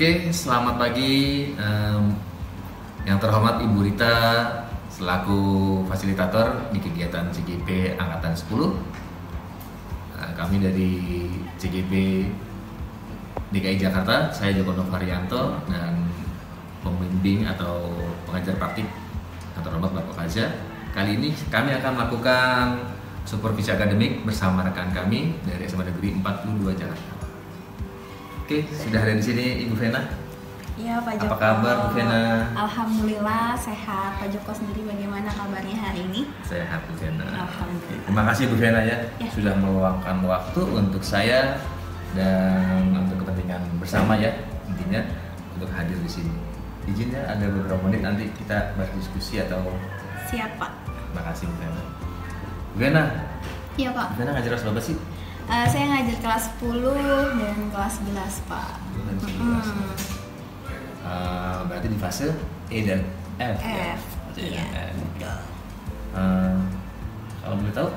Oke, selamat pagi yang terhormat Ibu Rita selaku fasilitator di kegiatan CGP Angkatan 10. Kami dari CGP DKI Jakarta, saya Joko Novarianto dan pembimbing atau pengajar praktik yang terhormat Bapak Faza. Kali ini kami akan melakukan supervisi akademik bersama rekan kami dari SMA Negeri 42 Jakarta. Oke, sudah ada di sini Ibu Vena. Iya, Pak Joko. Apa kabar Bu Vena? Alhamdulillah sehat. Pak Joko sendiri bagaimana kabarnya hari ini? Sehat Bu Vena. Alhamdulillah. Terima kasih Bu Vena ya, Ya. sudah meluangkan waktu untuk saya dan untuk kepentingan bersama ya, intinya untuk hadir di sini. Izinnya ada beberapa menit nanti kita berdiskusi atau. Siap, Pak. Terima kasih Bu Vena. Bu Vena, Iya, Pak. Bu Vena ngajar kelas berapa sih? Saya ngajar kelas 10 dan kelas 11, Pak. Dan 11. Berarti di fase E dan F. Ya? F. Fase E Iya. dan F. Betul. Kalau boleh tahu,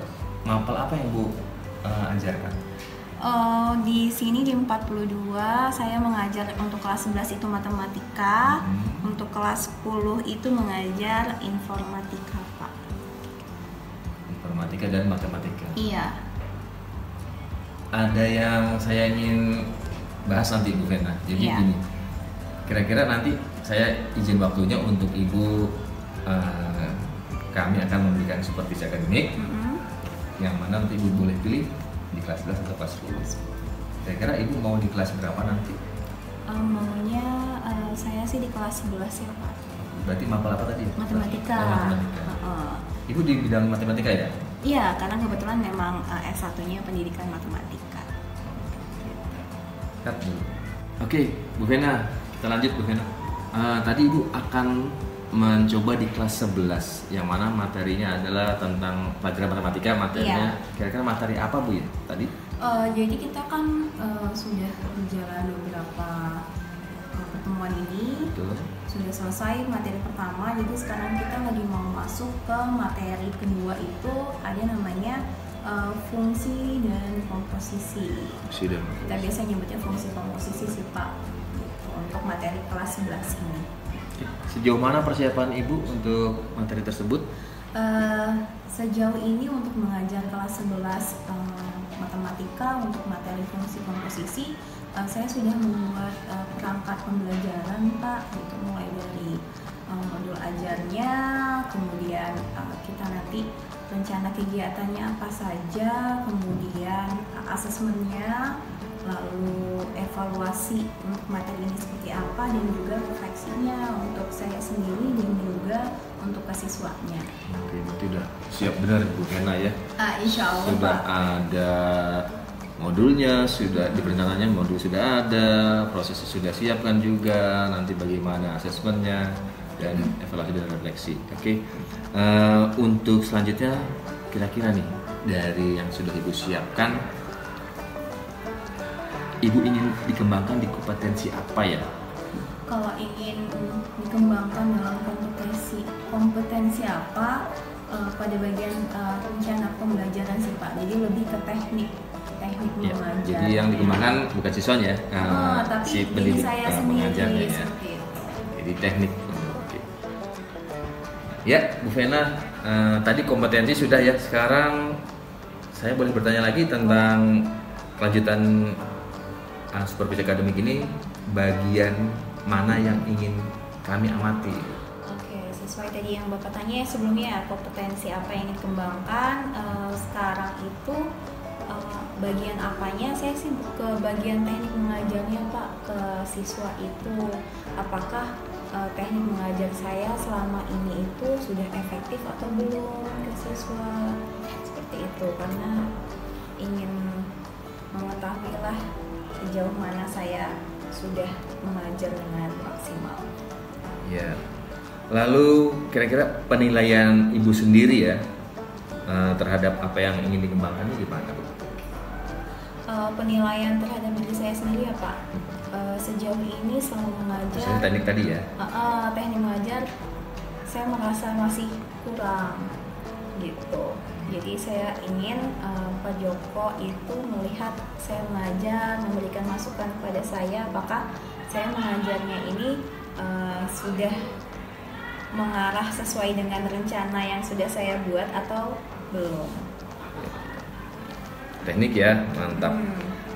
mapel apa yang Bu ajarkan? Di sini di 42 saya mengajar untuk kelas 11 itu matematika, untuk kelas 10 itu mengajar informatika, Pak. Informatika dan matematika. Iya. Ada yang saya ingin bahas nanti Bu Vena. Jadi Iya. gini, kira-kira nanti saya izin waktunya untuk Ibu, kami akan memberikan supervisi akademik yang mana nanti Ibu boleh pilih di kelas 11 atau kelas 10. Kira-kira Ibu mau di kelas berapa nanti? Maunya saya sih di kelas 11 ya, Pak. Berarti mapel apa tadi? Matematika. Oh, matematika. Ibu di bidang matematika ya? Iya, karena kebetulan memang S1-nya pendidikan matematika. Cut dulu. Oke, Bu Vena, kita lanjut Bu Vena. Tadi Ibu akan mencoba di kelas 11 yang mana materinya adalah tentang pelajaran matematika. Materinya kira-kira materi apa Bu ya tadi? Jadi kita kan sudah berjalan beberapa pertemuan ini. Betul. Sudah selesai materi pertama, jadi sekarang kita lagi mau masuk ke materi kedua, itu ada namanya fungsi dan komposisi. Sudah. Kita biasa nyebutnya fungsi komposisi sih, Pak, gitu, untuk materi kelas 11 ini. Sejauh mana persiapan Ibu untuk materi tersebut? Sejauh ini untuk mengajar kelas 11 matematika untuk materi fungsi komposisi, saya sudah membuat perangkat pembelajaran, Pak, gitu, mulai dari modul ajarnya, kemudian kita nanti rencana kegiatannya apa saja, kemudian asesmennya, lalu evaluasi untuk materi ini seperti apa, dan juga refleksinya untuk saya sendiri dan juga untuk kesiswanya. Oke, berarti udah siap benar Bu Vena ya? Insya Allah, Sudah Pak. ada modulnya, sudah di perencanaannya modul sudah ada, prosesnya sudah siapkan juga, nanti bagaimana asesmennya dan evaluasi dan refleksi. Oke. Untuk selanjutnya kira-kira nih dari yang sudah Ibu siapkan, Ibu ingin dikembangkan di kompetensi apa ya? Kalau ingin dikembangkan dalam kompetensi apa, pada bagian rencana pembelajaran sih, Pak. Jadi lebih ke teknik Ya, mengajar. jadi yang dikembangkan bukan siswanya, Tapi si diri pendidik, saya pengajarnya sendiri ya. seperti itu. Jadi teknik. Oke. Ya, Bu Vena, tadi kompetensi sudah ya. Sekarang saya boleh bertanya lagi tentang kelanjutan supervisi akademik ini, bagian mana yang ingin kami amati? Oke, sesuai tadi yang Bapak tanya sebelumnya, kompetensi apa yang dikembangkan, sekarang itu bagian apanya, saya sih ke bagian teknik mengajarnya, Pak, ke siswa itu. Apakah teknik mengajar saya selama ini itu sudah efektif atau belum ke siswa, seperti itu, karena ingin mengetahui lah sejauh mana saya sudah mengajar dengan maksimal. Ya. Lalu kira-kira penilaian Ibu sendiri ya terhadap apa yang ingin dikembangkan ini gimana, Bu? Penilaian terhadap diri saya sendiri ya, Pak. Sejauh ini selama mengajar, Maksudnya teknik tadi ya? teknik mengajar saya merasa masih kurang gitu. Jadi saya ingin Pak Joko itu melihat saya mengajar, memberikan masukan kepada saya apakah saya mengajarnya ini sudah mengarah sesuai dengan rencana yang sudah saya buat atau belum? Teknik ya, mantap.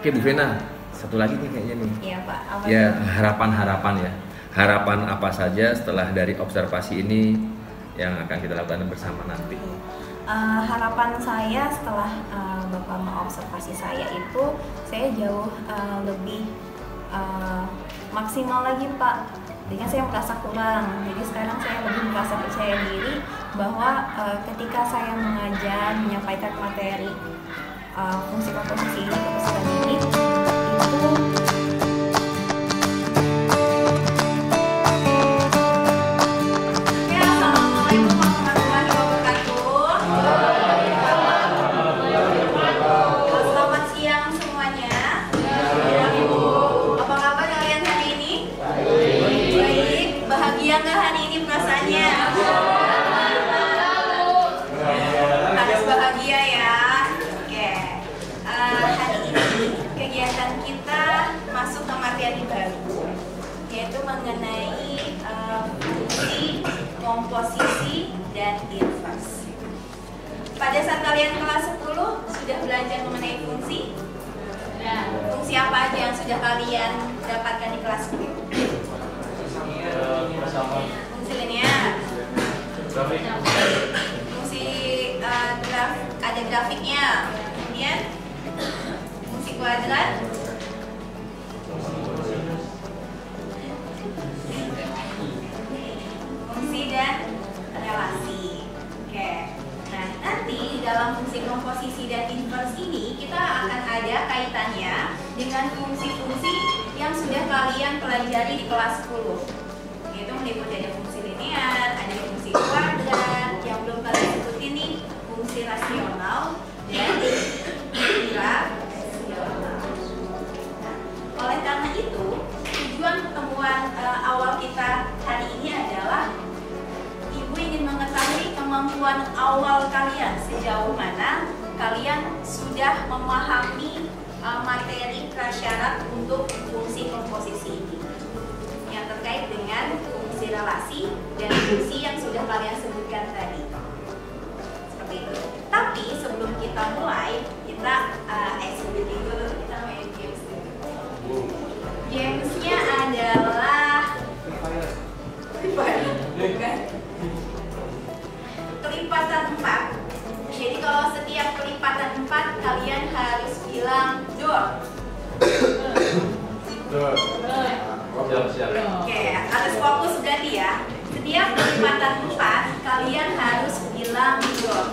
Oke Bu Vena, satu lagi nih kayaknya nih. Iya Pak. Apa ya, harapan ya. Harapan apa saja setelah dari observasi ini yang akan kita lakukan bersama nanti? Harapan saya setelah Bapak mengobservasi saya itu, saya jauh lebih maksimal lagi Pak. Tadinya saya merasa kurang, jadi sekarang saya lebih merasa percaya diri bahwa ketika saya mengajar, menyampaikan materi fungsi komposisi ini ke peserta didik itu mengenai fungsi, komposisi, dan invers. Pada saat kalian kelas 10 sudah belajar mengenai fungsi? Fungsi apa aja yang sudah kalian dapatkan di kelas 10? Fungsi linear, fungsi ada grafiknya, kemudian fungsi kuadrat, dan relasi. Oke. Nah, nanti dalam fungsi komposisi dan invers ini kita akan ada kaitannya dengan fungsi-fungsi yang sudah kalian pelajari di kelas 10. Yaitu meliputi ada fungsi linear, ada fungsi kuadrat, yang belum kalian ikuti nih, fungsi rasional dan irasional. Nah, oleh karena itu, tujuan pertemuan awal kita hari ini adalah Ibu ingin mengetahui kemampuan awal kalian, sejauh mana kalian sudah memahami materi prasyarat untuk fungsi komposisi ini yang terkait dengan fungsi relasi dan fungsi yang sudah kalian sebutkan tadi. Seperti itu. Tapi sebelum kita mulai, kita sebelum dulu kita main games dulu. Gamesnya adalah bukan kelipatan 4. Jadi kalau setiap kelipatan 4 kalian harus bilang door. Oke, harus fokus berarti ya. Setiap kelipatan 4 kalian harus bilang door.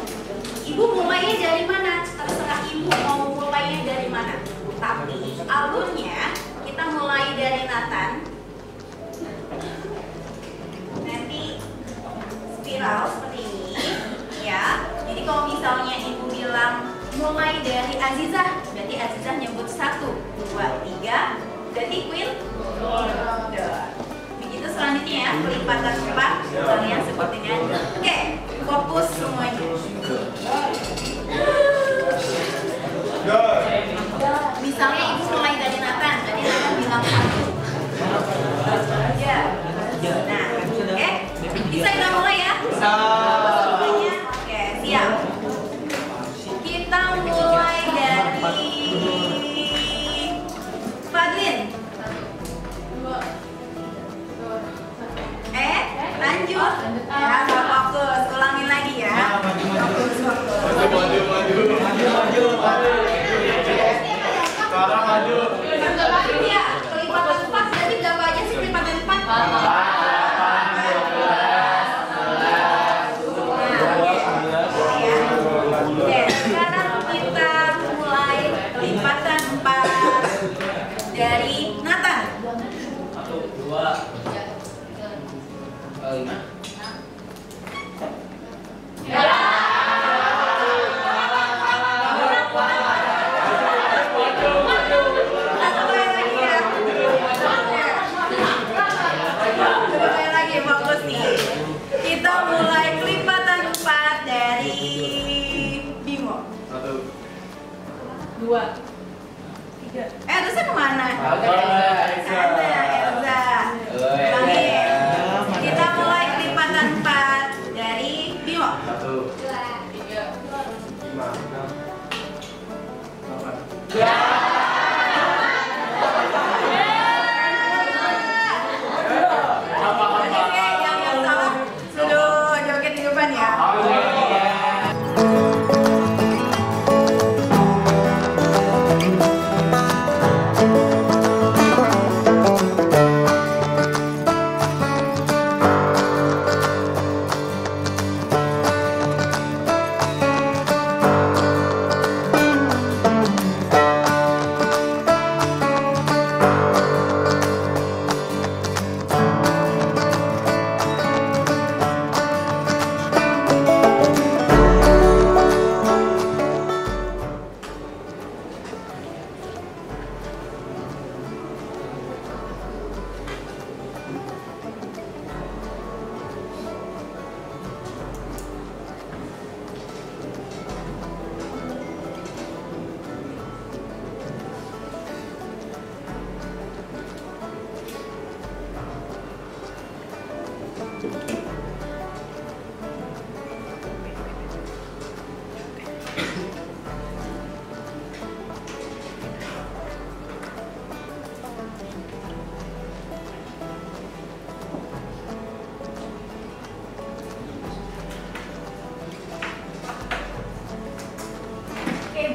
Ibu mulainya dari mana? Terserah ibu mau mulainya dari mana. Tapi alurnya kita mulai dari Nathan. Nanti spiral seperti ini. Ya, jadi kalau misalnya ibu bilang mulai dari Azizah, berarti Azizah nyebut 1, 2, 3, berarti Queen door. Begitu selanjutnya ya, kelipatan 4 kalian sebut dengan oke, fokus semuanya. Misalnya ibu mulai dari Nathan, berarti Nathan bilang 1. Ya. Nah, oke, bisa kita mulai ya? Siap. Kita mulai dari Fadlin. Lanjut. Ya, fokus. Ulangin lagi ya. Fokus. Sekarang maju. Ya, kelipatan 4 berarti berapa aja sih kelipatan 4? Dari Nathan. 1, 2, 5. Kita mulai kelipatan 4 dari Bimo. 1, 2, 3. Terusnya kemana? Ada. Oke,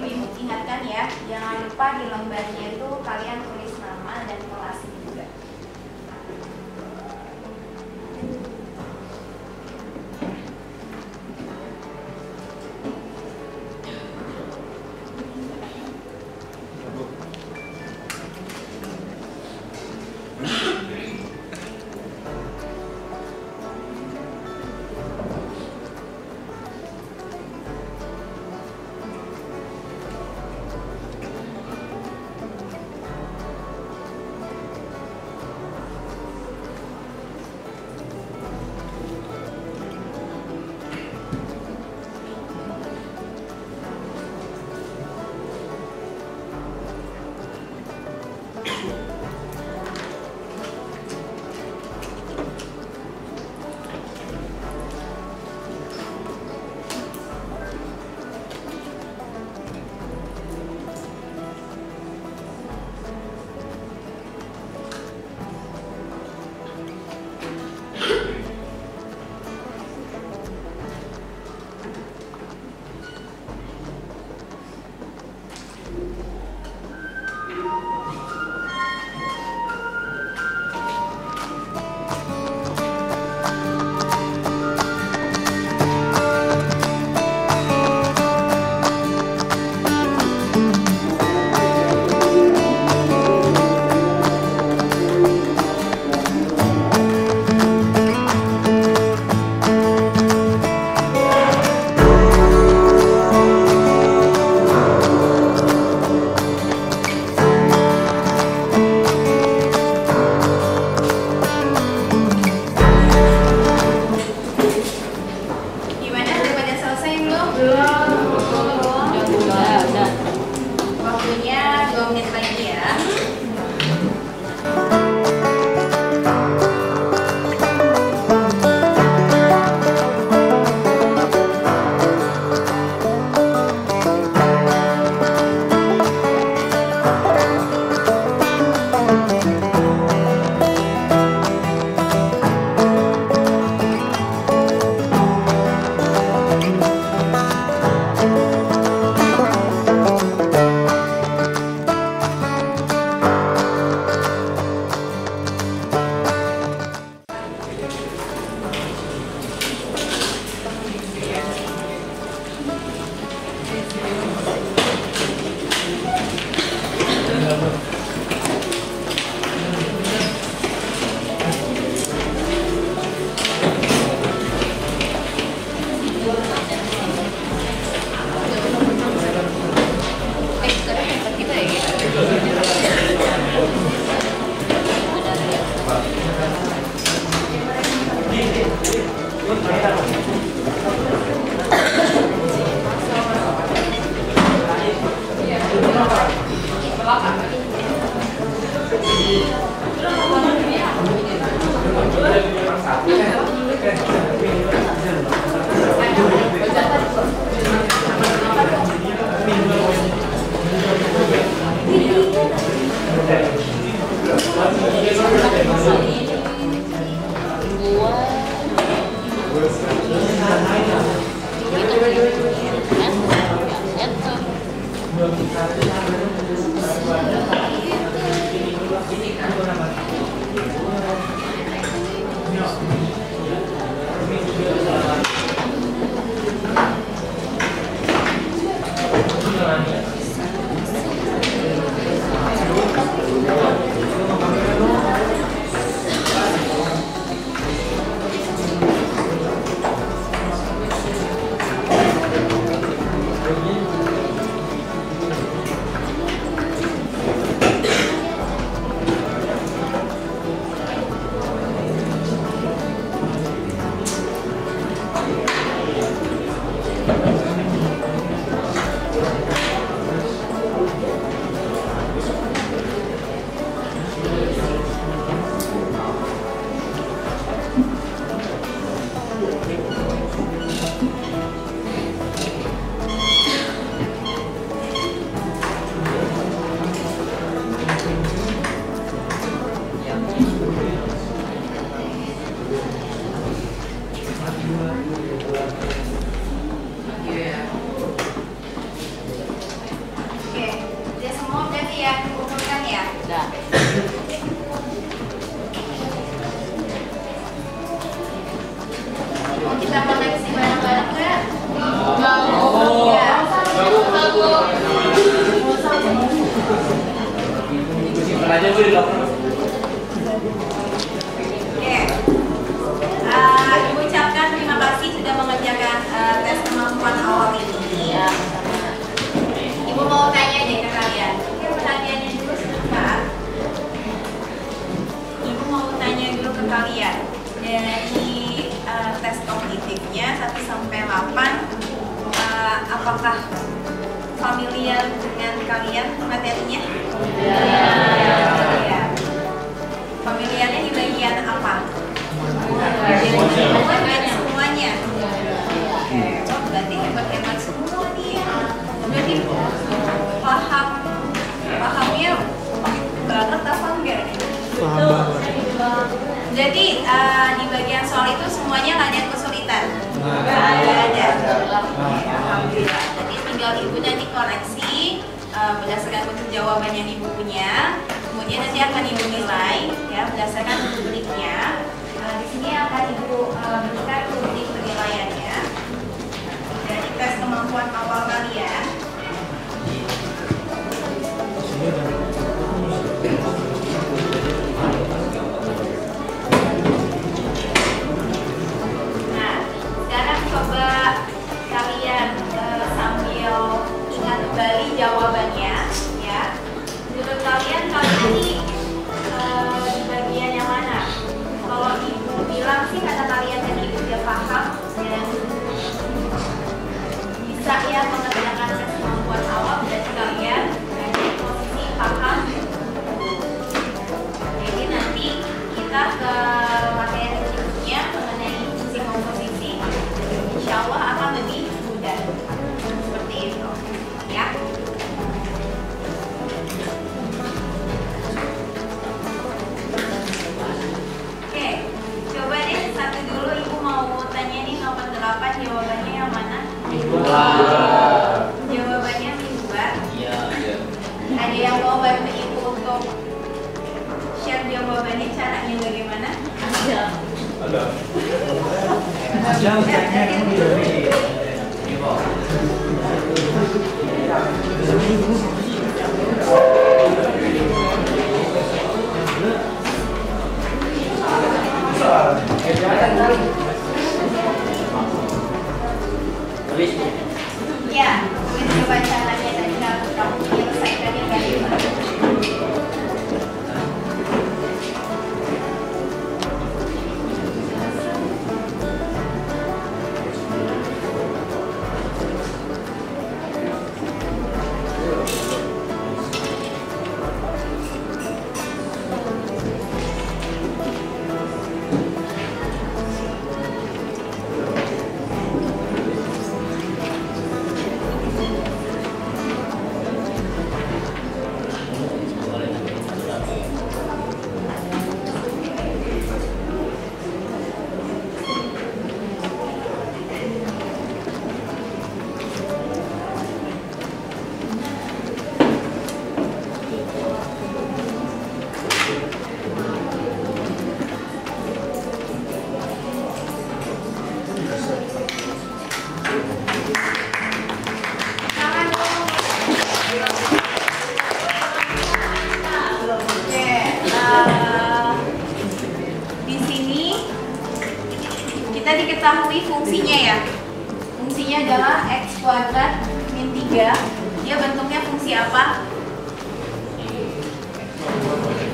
Bu Ibu ingatkan ya, jangan lupa di lembarnya itu kalian tulis nama dan kelas juga. Gimana, udah pada selesai belum? Belum. Waktunya 2 menit lagi ya. aja Bu di belakang. Oke. Ibu ucapkan terima kasih sudah mengerjakan tes kemampuan awal ini. Ya. Ibu mau tanya deh ke kalian. Oke, pertanyaannya dulu sebentar. Ibu mau tanya dulu ke kalian. Dari tes kognitifnya 1 sampai 8, apakah familiar dengan kalian materinya? Ya. Familiarnya di bagian apa? Semuanya. Oh, berarti hebat-hebat semua nih. Berarti pahamnya banget apa enggak? Jadi di bagian soal itu semuanya nggak ada yang kesulitan. Nggak ada. Alhamdulillah. Jadi tinggal ibu nanti koreksi berdasarkan bentuk jawaban yang ibu punya. Kemudian nanti akan ibu nilai ya berdasarkan rubriknya. Di sini akan ibu berikan rubrik penilaiannya dari tes kemampuan awal kalian. Nah, sekarang coba kalian sambil ingat kembali jawabannya, ya. Menurut kalian ini di bagian yang mana? Kalau ibu bilang sih kata kalian tadi udah paham dan bisa ya mengerjakan tes kemampuan awal, berarti kalian berada di posisi paham. Jadi nanti kita ke materi berikutnya mengenai fungsi komposisi, insya Allah akan lebih mudah. Seperti itu, ya. Oke, coba deh satu dulu ibu mau tanya nih nomor 8 jawabannya yang mana? Jawabannya mingguan. Iya. Ada yang mau bantu ibu untuk share jawabannya caranya bagaimana? Ada. Ya, boleh coba caranya tadi kamu menyelesaikannya bagaimana? Kita diketahui fungsinya ya. Fungsinya adalah x kuadrat min 3. Dia bentuknya fungsi apa?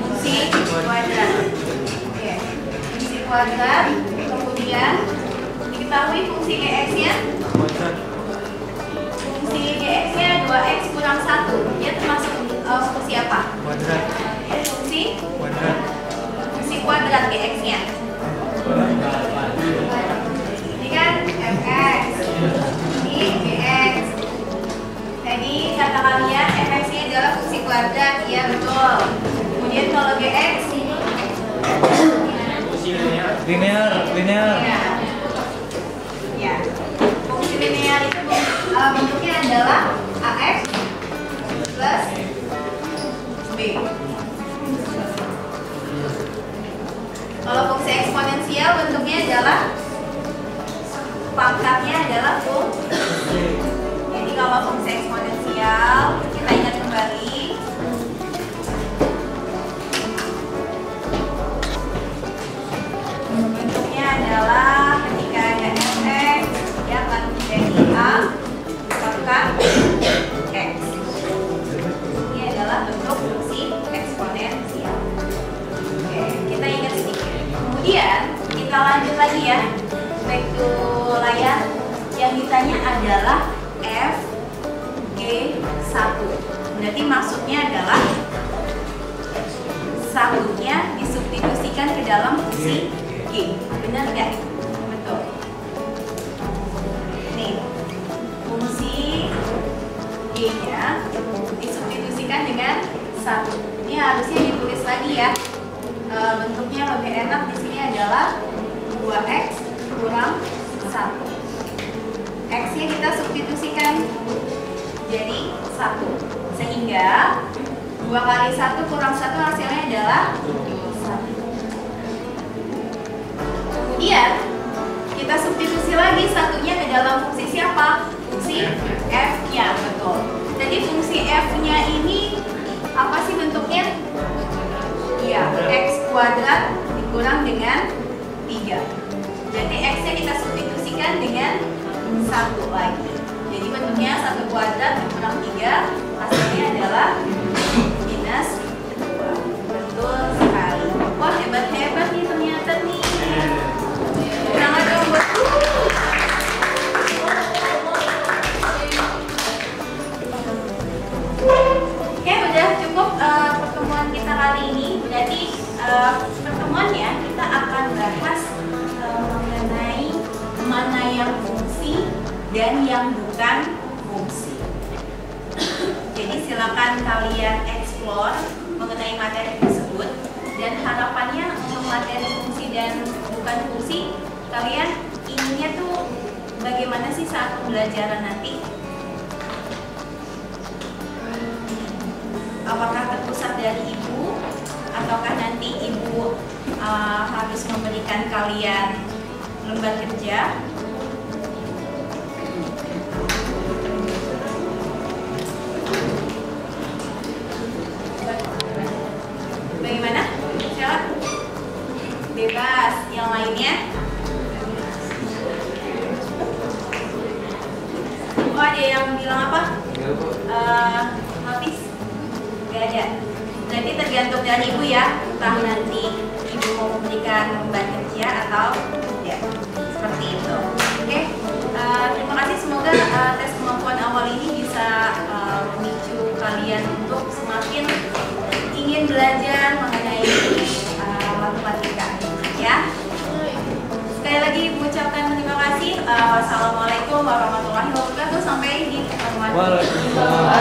Fungsi kuadrat. Oke. Fungsi kuadrat. Kemudian diketahui fungsi gx-nya. Fungsi gx-nya 2x kurang 1. Dia termasuk fungsi apa? Kuadrat. Fungsi Kuadrat. fungsi kuadrat gx-nya. Ini kan fx, ini gx. Tadi kata kalian fx-nya adalah fungsi kuadrat, ya betul. Kemudian kalau gx Linear. ya, fungsi linear itu bentuknya adalah ax plus b. Kalau fungsi eksponensial bentuknya adalah pangkatnya adalah fungsi. Jadi kalau fungsi eksponensial kita ingat kembali back to layar. Yang ditanya adalah FG1. Berarti maksudnya adalah satunya disubstitusikan ke dalam fungsi G. Benar nggak? Betul. Nih, fungsi G-nya disubstitusikan dengan 1. Ini harusnya ditulis lagi ya. Bentuknya lebih enak di sini adalah 2x kurang 1. X-nya kita substitusikan jadi 1. Sehingga 2 kali 1 kurang 1 hasilnya adalah 1. Kemudian kita substitusi lagi satunya ke dalam fungsi siapa? Fungsi f-nya, betul. Jadi fungsi f-nya ini apa sih bentuknya? Iya, x kuadrat dikurang dengan 3. Jadi x-nya kita substitusikan dengan 1 lagi. Jadi bentuknya 1 kuadrat dikurang 3, hasilnya adalah minus 2. Betul sekali. Wah, hebat-hebat nih ternyata nih. Sangat dong buat Oke, udah cukup pertemuan kita kali ini. Berarti pertemuannya kita akan bahas mengenai mana yang fungsi dan yang bukan fungsi. Jadi silakan kalian explore mengenai materi tersebut, dan harapannya untuk materi fungsi dan bukan fungsi kalian inginnya tuh bagaimana sih saat pembelajaran nanti? Apakah terpusat dari ibu, ataukah nanti ibu harus memberikan kalian lembar kerja? Bagaimana? Silakan. Bebas. Yang lainnya? Oh, ada yang bilang apa? Notis? Gak ada. Nanti tergantung dari ibu ya. Entah nanti ibu mau memberikan lembar kerja atau tidak. Seperti itu. Oke. Terima kasih. Semoga tes kemampuan awal ini bisa memicu kalian untuk semakin ingin belajar mengenai matematika. Ya. Sekali lagi ibu ucapkan terima kasih. Wassalamualaikum warahmatullahi wabarakatuh. Sampai di pertemuan. Waalaikumsalam.